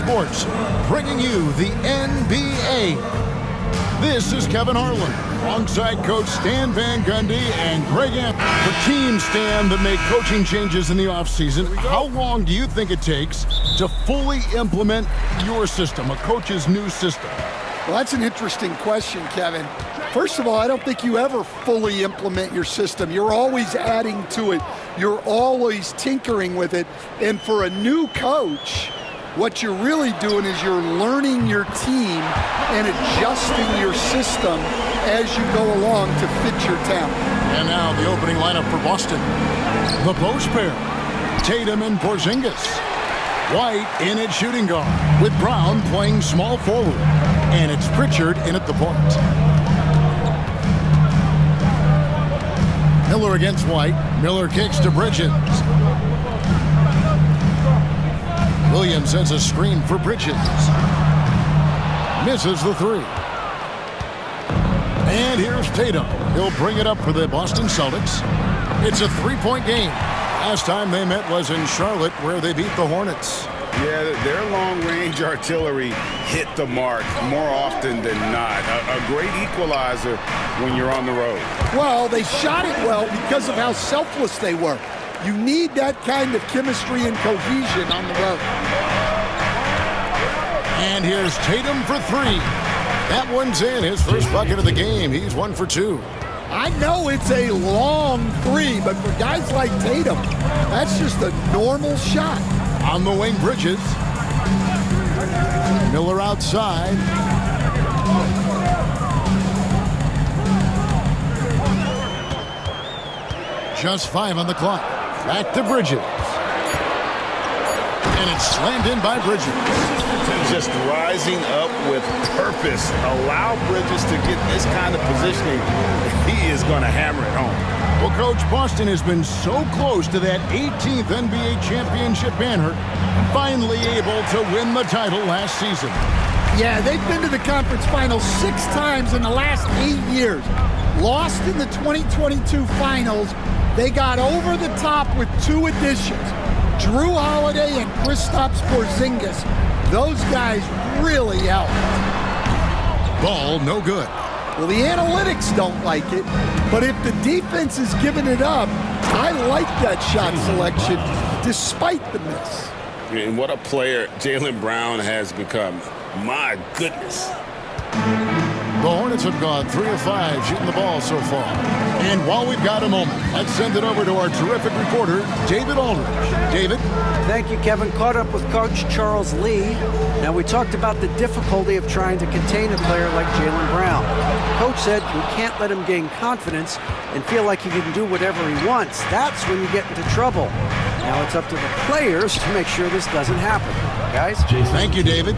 Sports, bringing you the NBA. This is Kevin Harlan, alongside Coach Stan Van Gundy and Greg Anthony. The team, Stan, that make coaching changes in the offseason, how long do you think it takes to fully implement your system, a coach's new system? Well, that's an interesting question, Kevin. First of all, I don't think you ever fully implement your system. You're always adding to it. You're always tinkering with it. And for a new coach, what you're really doing is you're learning your team and adjusting your system as you go along to fit your talent. And now the opening lineup for Boston. The post pair, Tatum and Porzingis. White in at shooting guard, with Brown playing small forward. And it's Pritchard in at the point. Miller against White. Miller kicks to Bridges. Williams sends a screen for Bridges. Misses the three. And here's Tatum. He'll bring it up for the Boston Celtics. It's a three-point game. Last time they met was in Charlotte, where they beat the Hornets. Yeah, their long-range artillery hit the mark more often than not. A great equalizer when you're on the road. Well, they shot it well because of how selfless they were. You need that kind of chemistry and cohesion on the road. And here's Tatum for three. That one's in, his first bucket of the game. He's 1 for 2. I know it's a long three, but for guys like Tatum, that's just a normal shot. On the wing, Bridges. Miller outside. Just 5 on the clock. Back to Bridges. And it's slammed in by Bridges. Just rising up with purpose. Allow Bridges to get this kind of positioning. He is going to hammer it home. Well, Coach, Boston has been so close to that 18th NBA championship banner, finally able to win the title last season. Yeah, they've been to the conference finals 6 times in the last 8 years. Lost in the 2022 finals. They got over the top with 2 additions. Drew Holiday and Kristaps Porzingis. Those guys really helped. Ball no good. Well, the analytics don't like it, but if the defense is giving it up, I like that shot selection despite the miss. And what a player Jaylen Brown has become. My goodness. The Hornets have gone 3 of 5 shooting the ball so far. And while we've got a moment, let's send it over to our terrific reporter, David Aldridge. David? Thank you, Kevin. Caught up with Coach Charles Lee. Now, we talked about the difficulty of trying to contain a player like Jaylen Brown. Coach said we can't let him gain confidence and feel like he can do whatever he wants. That's when you get into trouble. Now it's up to the players to make sure this doesn't happen. Guys? Thank you, David.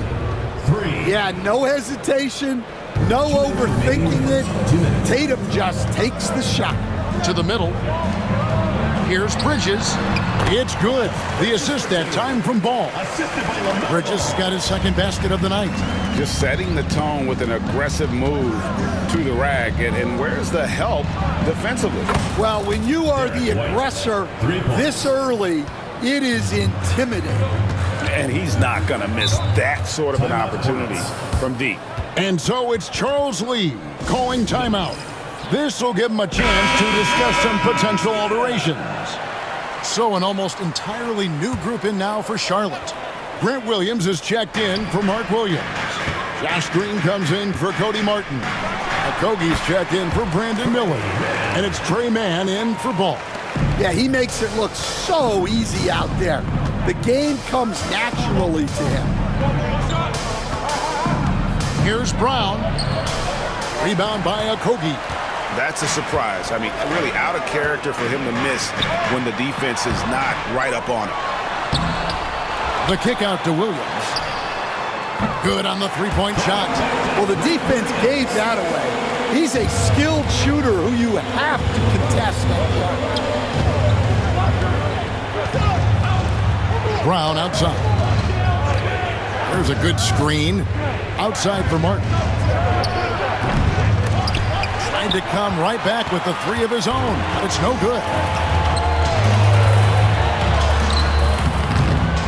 Yeah, no hesitation. No overthinking it. Tatum just takes the shot. To the middle. Here's Bridges. It's good. The assist that time from Ball. Bridges got his second basket of the night. Just setting the tone with an aggressive move to the rack. And where's the help defensively? Well, when you are the aggressor this early, it is intimidating. And he's not going to miss that sort of an opportunity from deep. And so it's Charles Lee calling timeout. This will give him a chance to discuss some potential alterations. So an almost entirely new group in now for Charlotte. Grant Williams is checked in for Mark Williams. Josh Green comes in for Cody Martin. Okogie's checked in for Brandon Miller. And it's Trey Mann in for Ball. Yeah, he makes it look so easy out there. The game comes naturally to him. Here's Brown. Rebound by Okogie. That's a surprise. I mean, really out of character for him to miss when the defense is not right up on him. The kick out to Williams. Good on the three-point shot. Well, the defense gave that away. He's a skilled shooter who you have to contest. Brown outside. There's a good screen. Outside for Martin. Trying to come right back with the three of his own. It's no good.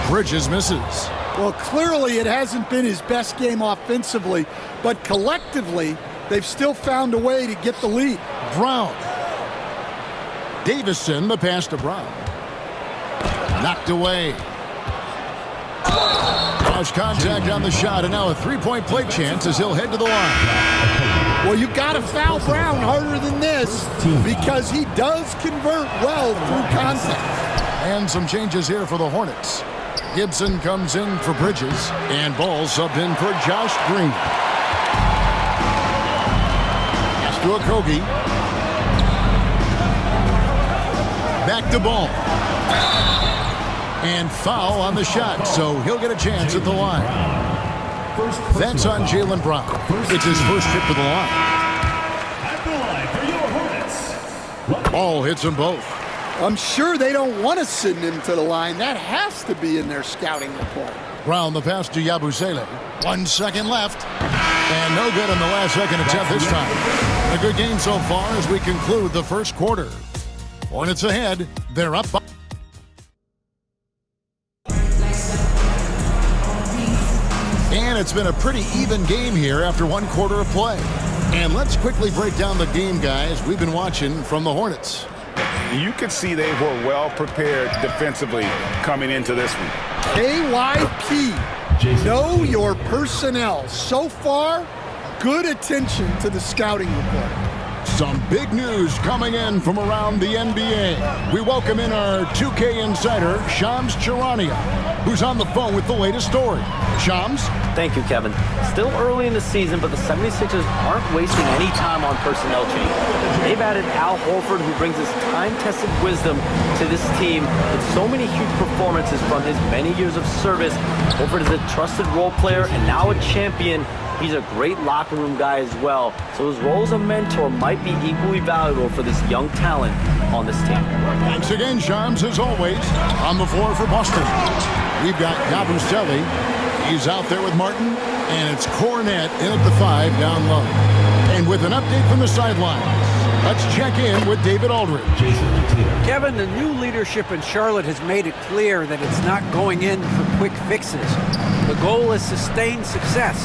Bridges misses. Well, clearly it hasn't been his best game offensively, but collectively, they've still found a way to get the lead. Brown. Davison, the pass to Brown. Knocked away. Cross contact on the shot, and now a three-point play chance as he'll head to the line. Well, you got to foul Brown harder than this because he does convert well through contact. And some changes here for the Hornets. Gibson comes in for Bridges, and Ball subbed in for Josh Green. Pass to Okogie. Back to Ball. And foul on the shot, so he'll get a chance at the line. That's on Jaylen Brown. It's his first trip to the line. At the line for your Hornets. Ball hits them both. I'm sure they don't want to send him to the line. That has to be in their scouting report. Brown, the pass to Yabusele. 1 second left. And no good on the last second attempt this time. A good game so far as we conclude the first quarter. Hornets ahead. They're up by. And it's been a pretty even game here after 1 quarter of play. And let's quickly break down the game, guys, we've been watching from the Hornets. You could see they were well prepared defensively coming into this one. KYP, know your personnel. So far, good attention to the scouting report. Some big news coming in from around the NBA. We welcome in our 2K insider, Shams Charania, who's on the phone with the latest story. Shams? Thank you, Kevin. Still early in the season, but the 76ers aren't wasting any time on personnel change. They've added Al Horford, who brings his time-tested wisdom to this team with so many huge performances from his many years of service. Horford is a trusted role player and now a champion. He's a great locker room guy as well, so his role as a mentor might be equally valuable for this young talent on this team. Thanks again, Shams, as always. On the floor for Boston, we've got Yabusele. He's out there with Martin, and it's Cornette in at the 5 down low. And with an update from the sidelines, let's check in with David Aldridge. Kevin, the new leadership in Charlotte has made it clear that it's not going in for quick fixes. The goal is sustained success,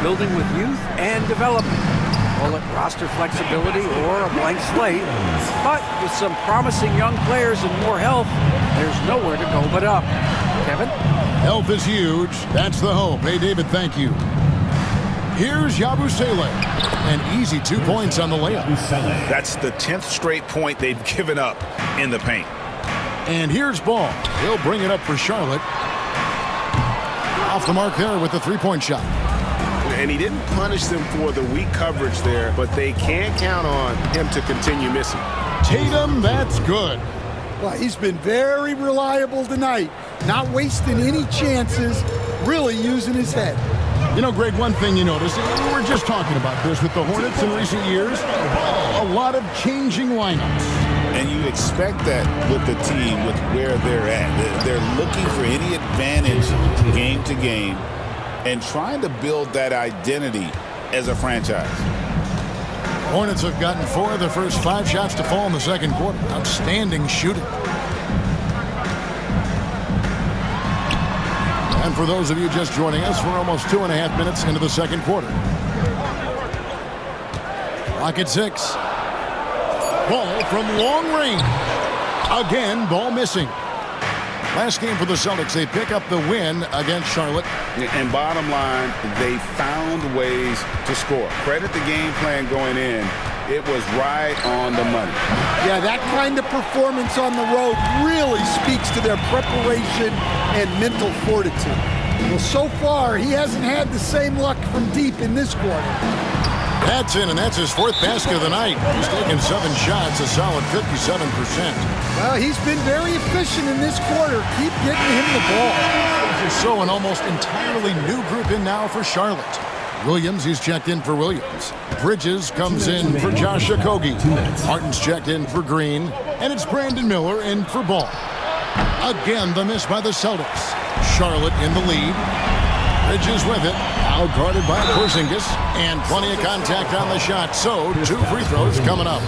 building with youth and development. Call it roster flexibility or a blank slate. But with some promising young players and more health, there's nowhere to go but up. Kevin? Health is huge. That's the hope. Hey, David, thank you. Here's Yabusele. An easy 2 points on the layup. That's the 10th straight point they've given up in the paint. And here's Ball. He'll bring it up for Charlotte. Off the mark there with the three-point shot. And he didn't punish them for the weak coverage there, but they can't count on him to continue missing. Tatum, that's good. Well, he's been very reliable tonight. Not wasting any chances, really using his head. You know, Greg, one thing you notice, we were just talking about this with the Hornets in recent years, a lot of changing lineups. And you expect that with the team, with where they're at. They're looking for any advantage game to game and trying to build that identity as a franchise. Hornets have gotten 4 of their first 5 shots to fall in the second quarter. Outstanding shooting. And for those of you just joining us, we're almost 2.5 minutes into the second quarter. Clock at 6. Ball from long range. Again, ball missing. Last game for the Celtics, they pick up the win against Charlotte. And bottom line, they found ways to score. Credit the game plan going in. It was right on the money. Yeah, that kind of performance on the road really speaks to their preparation and mental fortitude. Well, so far, he hasn't had the same luck from deep in this quarter. That's in, and that's his 4th basket of the night. He's taken 7 shots, a solid 57%. Well, he's been very efficient in this quarter. Keep getting him the ball. So an almost entirely new group in now for Charlotte. Williams, he's checked in for Williams. Bridges comes in for Josh Okogie. Martin's checked in for Green. And it's Brandon Miller in for Ball. Again, the miss by the Celtics. Charlotte in the lead. Bridges with it. Out guarded by Porzingis. And plenty of contact on the shot. So 2 free throws coming up.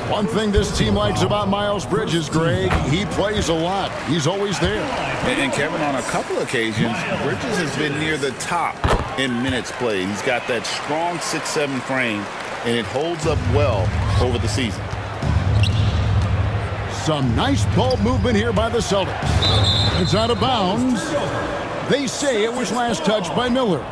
One thing this team likes about Miles Bridges, Greg, he plays a lot. He's always there. And Kevin, on a couple occasions, Bridges has been near the top in minutes played. He's got that strong 6'7" frame, and it holds up well over the season. Some nice ball movement here by the Celtics. It's out of bounds. They say it was last touched by Miller.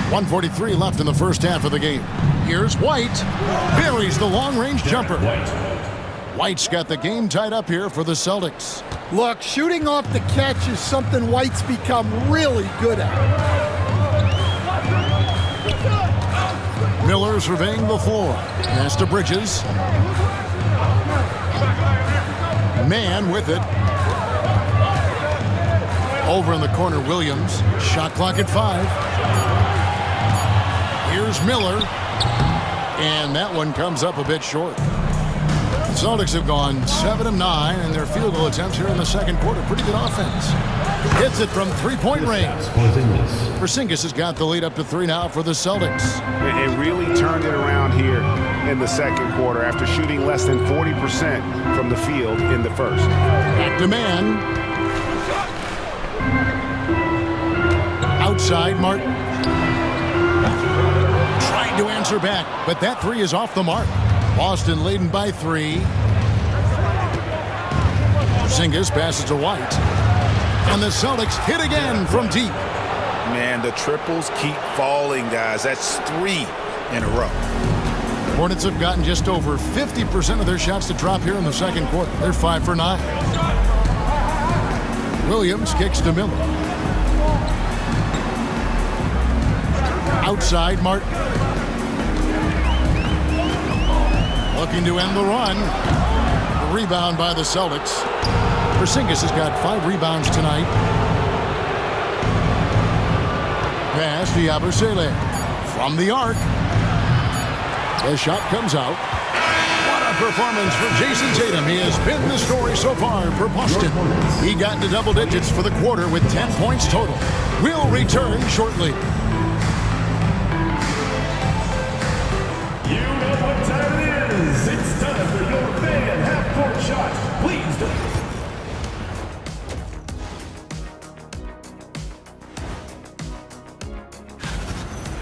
.143 left in the first half of the game. Here's White. Buries the long-range jumper. White's got the game tied up here for the Celtics. Look, shooting off the catch is something White's become really good at. Miller surveying the floor. Pass to Bridges. Man with it. Over in the corner, Williams. Shot clock at 5. Here's Miller, and that one comes up a bit short. The Celtics have gone 7 of 9 in their field goal attempts here in the second quarter. Pretty good offense. Hits it from three-point range. Porzingis has got the lead up to 3 now for the Celtics. It really turned it around here in the second quarter after shooting less than 40% from the field in the first. Back to man. Outside, Martin. To answer back, but that 3 is off the mark. Boston leading by 3. Porzingis passes to White, and the Celtics hit again from deep. Man, the triples keep falling, guys. That's 3 in a row. Hornets have gotten just over 50% of their shots to drop here in the second quarter. They're 5 for 9. Williams kicks to Miller. Outside, Martin. Looking to end the run. The rebound by the Celtics. Porzingis has got 5 rebounds tonight. Pass to Yabusele. From the arc. The shot comes out. What a performance for Jason Tatum. He has been the story so far for Boston. He got into double digits for the quarter with 10 points total. We'll return shortly. You know what time it is. It's time for your fan half-court shot. Please don't.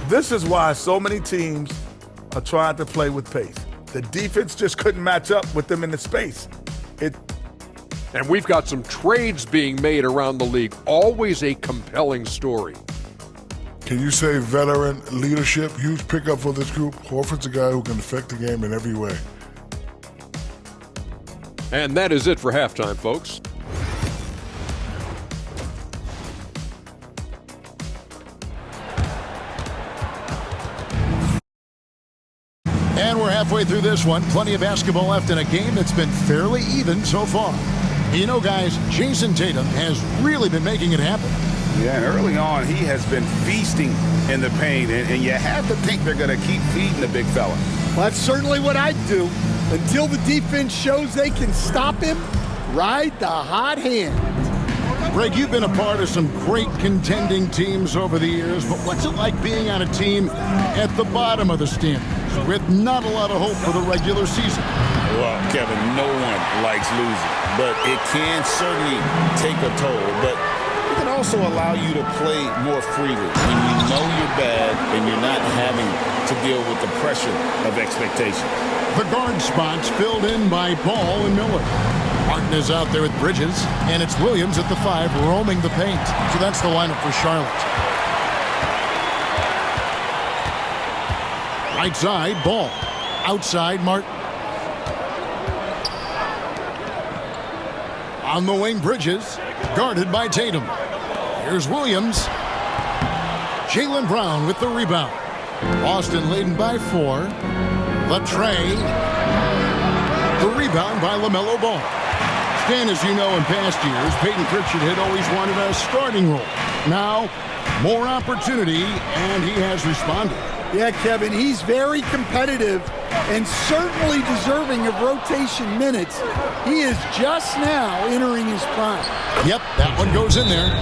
This is why so many teams are trying to play with pace. The defense just couldn't match up with them in the space. And we've got some trades being made around the league. Always a compelling story. Can you say veteran leadership? Huge pickup for this group. Horford's a guy who can affect the game in every way. And that is it for halftime, folks. And we're halfway through this one. Plenty of basketball left in a game that's been fairly even so far. You know, guys, Jason Tatum has really been making it happen. Yeah, and early on, he has been feasting in the paint, and you have to think they're going to keep feeding the big fella. Well, that's certainly what I'd do. Until the defense shows they can stop him, ride the hot hand. Greg, you've been a part of some great contending teams over the years, but what's it like being on a team at the bottom of the standings with not a lot of hope for the regular season? Well, Kevin, no one likes losing, but it can certainly take a toll. But it can also allow you to play more freely when you know you're bad and you're not having to deal with the pressure of expectation. The guard spots filled in by Ball and Miller. Martin is out there with Bridges, and it's Williams at the 5 roaming the paint. So that's the lineup for Charlotte. Right side, Ball. Outside, Martin. On the wing, Bridges, guarded by Tatum. Here's Williams. Jaylen Brown with the rebound. Boston leading by 4. The tray. The rebound by LaMelo Ball. Stan, as you know, in past years, Peyton Pritchard had always wanted a starting role. Now, more opportunity, and he has responded. Yeah, Kevin, he's very competitive and certainly deserving of rotation minutes. He is just now entering his prime. Yep, that one goes in there.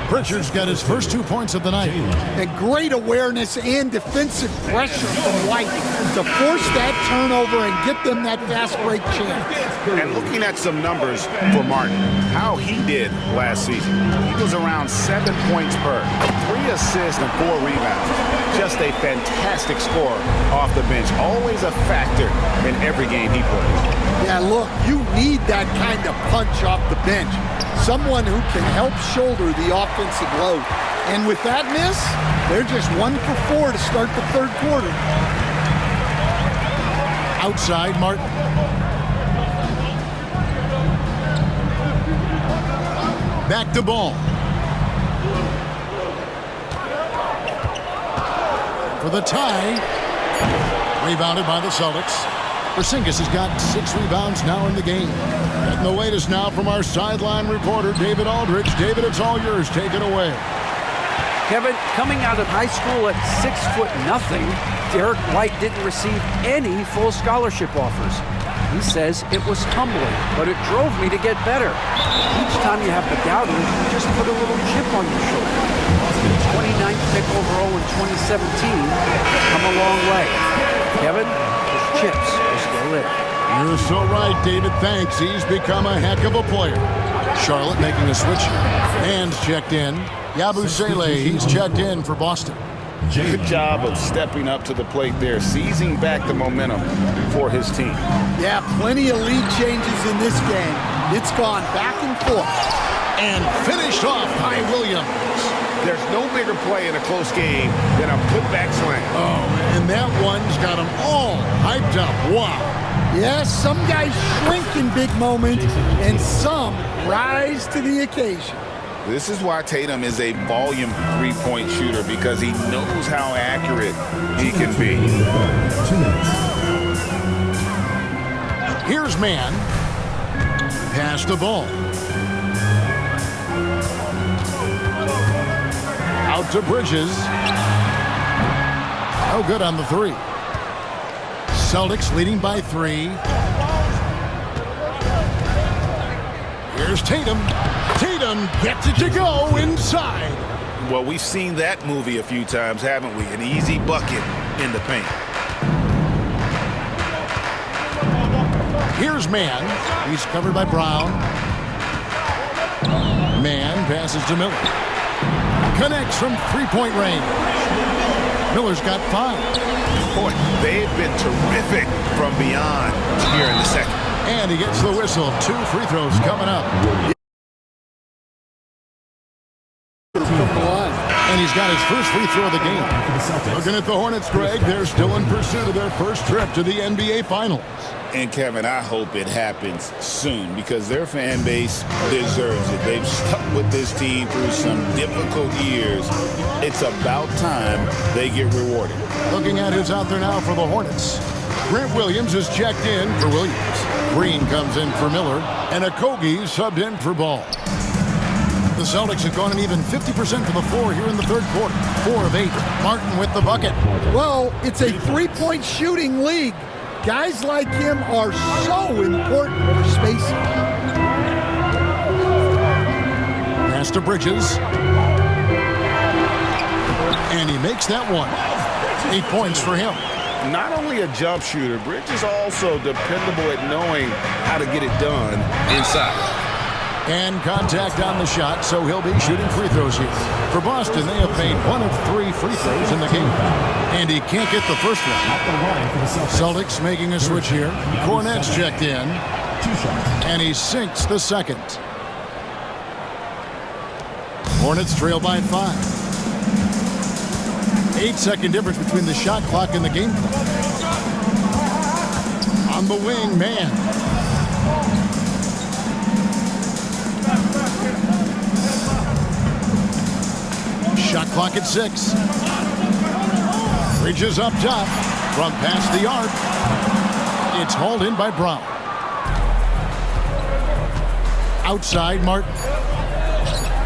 Pritchard's got his first 2 points of the night. And great awareness and defensive pressure from White to force that turnover and get them that fast break chance. And looking at some numbers for Martin, how he did last season. He was around 7 points per, 3 assists and 4 rebounds. Just a fantastic scorer off the bench. Always a factor in every game he plays. Yeah, look, you need that kind of punch off the bench. Someone who can help shoulder the offensive load. And with that miss, they're just 1 for 4 to start the third quarter. Outside, Martin. Back to Ball. For the tie. Rebounded by the Celtics. Porzingis has got 6 rebounds now in the game. Getting the latest now from our sideline reporter, David Aldridge. David, it's all yours. Take it away. Kevin, coming out of high school at 6'0", Derek White didn't receive any full scholarship offers. He says it was humbling, but it drove me to get better. Each time you have the doubters, you just put a little chip on your shoulder. The 29th pick overall in 2017 has come a long way. Kevin, those chips are still there. You're so right, David. Thanks. He's become a heck of a player. Charlotte making a switch. Hands checked in. Yabusele, he's checked in for Boston. Good job of stepping up to the plate there, seizing back the momentum for his team. Yeah, plenty of lead changes in this game. It's gone back and forth. And finished off by Williams. There's no bigger play in a close game than a putback slam. Oh, and that one's got them all hyped up. Wow. Yes, some guys shrink in big moments, and some rise to the occasion. This is why Tatum is a volume three-point shooter, because he knows how accurate he can be. Here's man. Pass the ball. Out to Bridges. No good on the 3. Celtics leading by 3. Here's Tatum. Tatum gets it to go inside. Well, we've seen that movie a few times, haven't we? An easy bucket in the paint. Here's Man. He's covered by Brown. Man passes to Miller. Connects from three-point range. Miller's got 5. Boy, they've been terrific from beyond here in the second. And he gets the whistle. 2 free throws coming up. And he's got his first free throw of the game. Looking at the Hornets, Greg, they're still in pursuit of their first trip to the NBA Finals. And Kevin, I hope it happens soon, because their fan base deserves it. They've stuck with this team through some difficult years. It's about time they get rewarded. Looking at who's out there now for the Hornets. Grant Williams is checked in for Williams. Green comes in for Miller. And Okogie subbed in for Ball. The Celtics have gone an even 50% from the floor here in the third quarter. 4 of 8. Martin with the bucket. Well, it's a three-point shooting league. Guys like him are so important for spacing. Pass to Bridges. And he makes that one. 8 points for him. Not only a jump shooter, Bridges also dependable at knowing how to get it done inside. And contact on the shot, so he'll be shooting free throws here. For Boston, they have made 1 of 3 free throws in the game. And he can't get the first one. Celtics making a switch here. Hornets checked in. And he sinks the second. Hornets trail by 5. 8-second difference between the shot clock and the game clock. On the wing, man. Shot clock at 6. Bridges up top from past the arc. It's hauled in by Brown. Outside, Martin.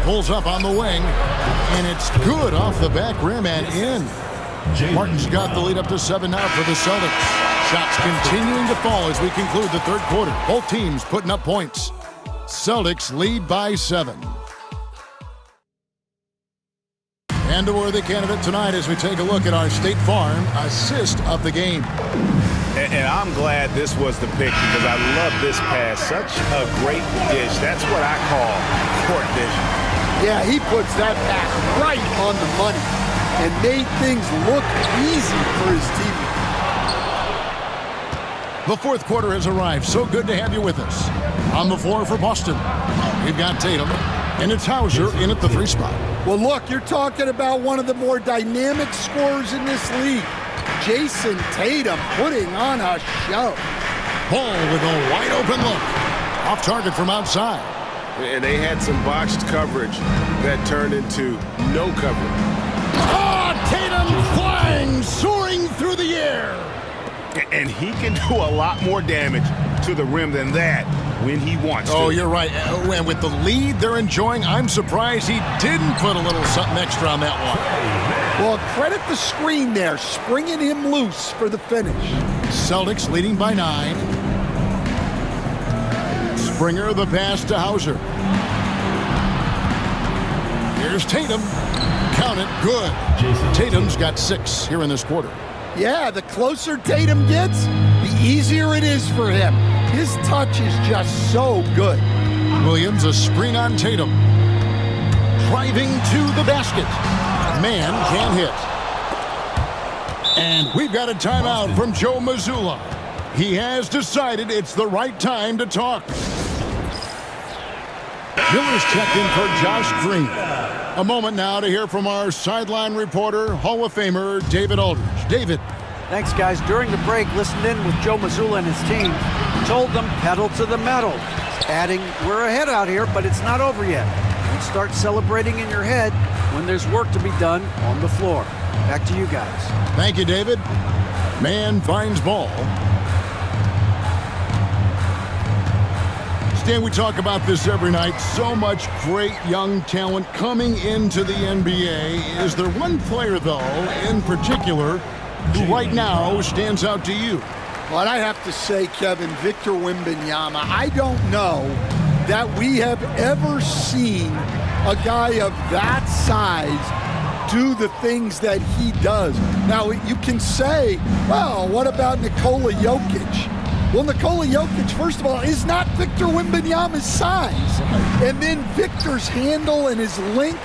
Pulls up on the wing. And it's good off the back rim and in. Martin's got the lead up to 7 now for the Celtics. Shots continuing to fall as we conclude the third quarter. Both teams putting up points. Celtics lead by 7. And a worthy candidate tonight as we take a look at our State Farm assist of the game. And I'm glad this was the pick because I love this pass. Such a great dish. That's what I call court vision. Yeah, he puts that pass right on the money and made things look easy for his team. The fourth quarter has arrived. So good to have you with us. On the floor for Boston, we've got Tatum, and it's Hauser in at the 3 spot. Well, look, you're talking about one of the more dynamic scorers in this league. Jason Tatum putting on a show. Ball with a wide open look. Off target from outside. And they had some botched coverage that turned into no coverage. Oh, Tatum flying, soaring through the air. And he can do a lot more damage to the rim than that when he wants to. Oh, you're right. And with the lead they're enjoying, I'm surprised he didn't put a little something extra on that one. Well, credit the screen there, springing him loose for the finish. Celtics leading by 9. Springer the pass to Hauser. Here's Tatum. Count it. Good. Tatum's got 6 here in this quarter. Yeah, the closer Tatum gets, the easier it is for him. His touch is just so good. Williams a screen on Tatum. Driving to the basket. Man can't hit. And we've got a timeout from Joe Mazzulla. He has decided it's the right time to talk. Miller's checked in for Josh Green. A moment now to hear from our sideline reporter, Hall of Famer David Aldridge. David. Thanks, guys. During the break, listened in with Joe Mazzulla and his team. Told them pedal to the metal. Adding, we're ahead out here, but it's not over yet. And start celebrating in your head when there's work to be done on the floor. Back to you guys. Thank you, David. Man finds ball. Stan, we talk about this every night. So much great young talent coming into the NBA. Is there one player, though, in particular, who right now stands out to you? Well, I have to say, Kevin, Victor Wembanyama, I don't know that we have ever seen a guy of that size do the things that he does. Now, you can say, well, what about Nikola Jokic? Well, Nikola Jokic, first of all, is not Victor Wembanyama's size. And then Victor's handle and his length,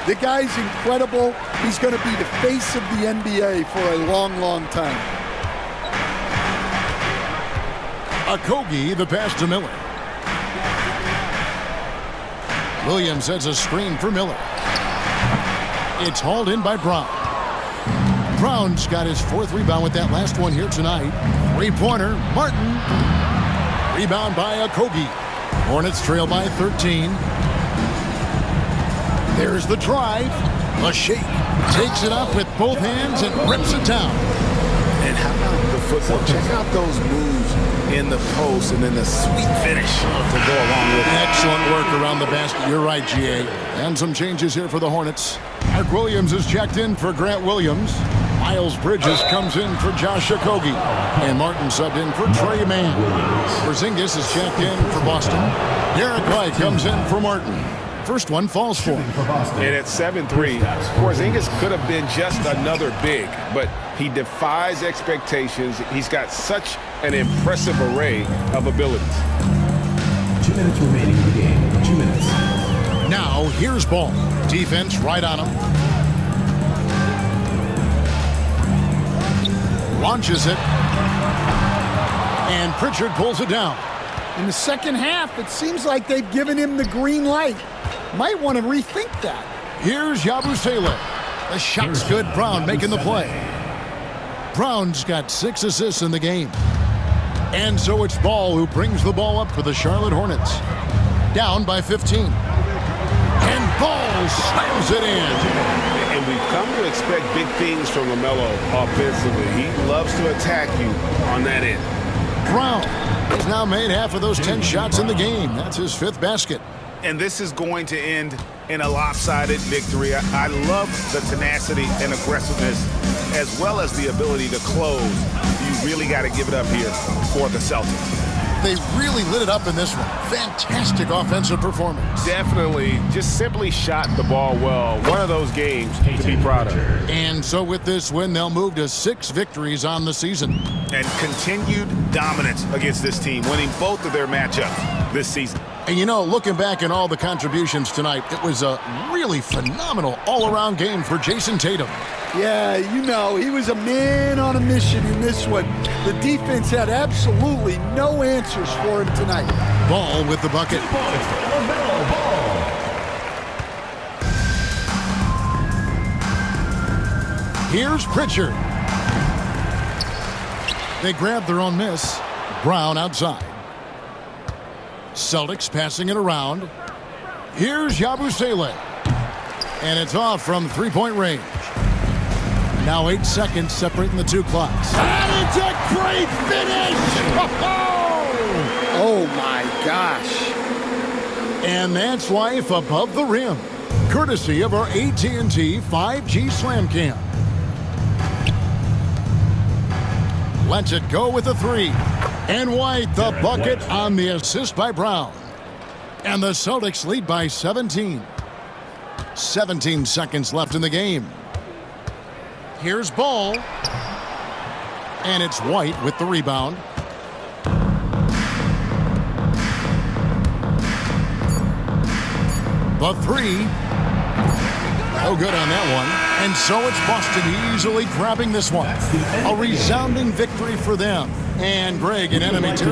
the guy's incredible. He's going to be the face of the NBA for a long, long time. Okogie, the pass to Miller. Williams has a screen for Miller. It's hauled in by Brown. Brown's got his 4th rebound with that last one here tonight. 3-pointer, Martin. Rebound by Okogie. Hornets trail by 13. There's the drive. A shake. Takes it up with both hands and rips it down. And how about the footwork? Check out those moves in the post and then the sweet finish to go along with it. Excellent work around the basket. You're right, GA. And some changes here for the Hornets. Mark Williams is checked in for Grant Williams. Miles Bridges comes in for Josh Okogie. And Martin subbed in for Trey Mann. Porzingis is checked in for Boston. Derek White comes in for Martin. First one falls for him. And at 7'3", Porzingis could have been just another big, but he defies expectations. He's got such an impressive array of abilities. 2 minutes remaining in the game. 2 minutes. Now, here's ball. Defense right on him. Launches it. And Pritchard pulls it down. In the second half, it seems like they've given him the green light. Might want to rethink that. Here's Yabusele. The shot's good. Brown making the play. Brown's got 6 assists in the game. And so it's Ball who brings the ball up for the Charlotte Hornets. Down by 15. And Ball slams it in. And we've come to expect big things from LaMelo offensively. He loves to attack you on that end. Brown has now made half of those 10 shots in the game. That's his 5th basket. And this is going to end in a lopsided victory. I love the tenacity and aggressiveness as well as the ability to close. You really got to give it up here for the Celtics. They really lit it up in this one. Fantastic offensive performance. Definitely just simply shot the ball well. One of those games to be proud of. And so with this win, they'll move to 6 victories on the season. And continued dominance against this team, winning both of their matchups this season. And you know, looking back at all the contributions tonight, it was a really phenomenal all-around game for Jason Tatum. Yeah, you know, he was a man on a mission in this one. The defense had absolutely no answers for him tonight. Ball with the bucket. Here's Pritchard. They grab their own miss. Brown outside. Celtics passing it around. Here's Yabusele. And it's off from three-point range. Now 8 seconds separating the two clocks. And it's a great finish! Oh my gosh. And that's life above the rim. Courtesy of our AT&T 5G Slam Cam. Lets it go with a 3. And White the bucket on the assist by Brown. And the Celtics lead by 17. 17 seconds left in the game. Here's Ball. And it's White with the rebound. The 3. No good on that one. And so it's Boston easily grabbing this one. A resounding victory for them. And Greg in enemy territory.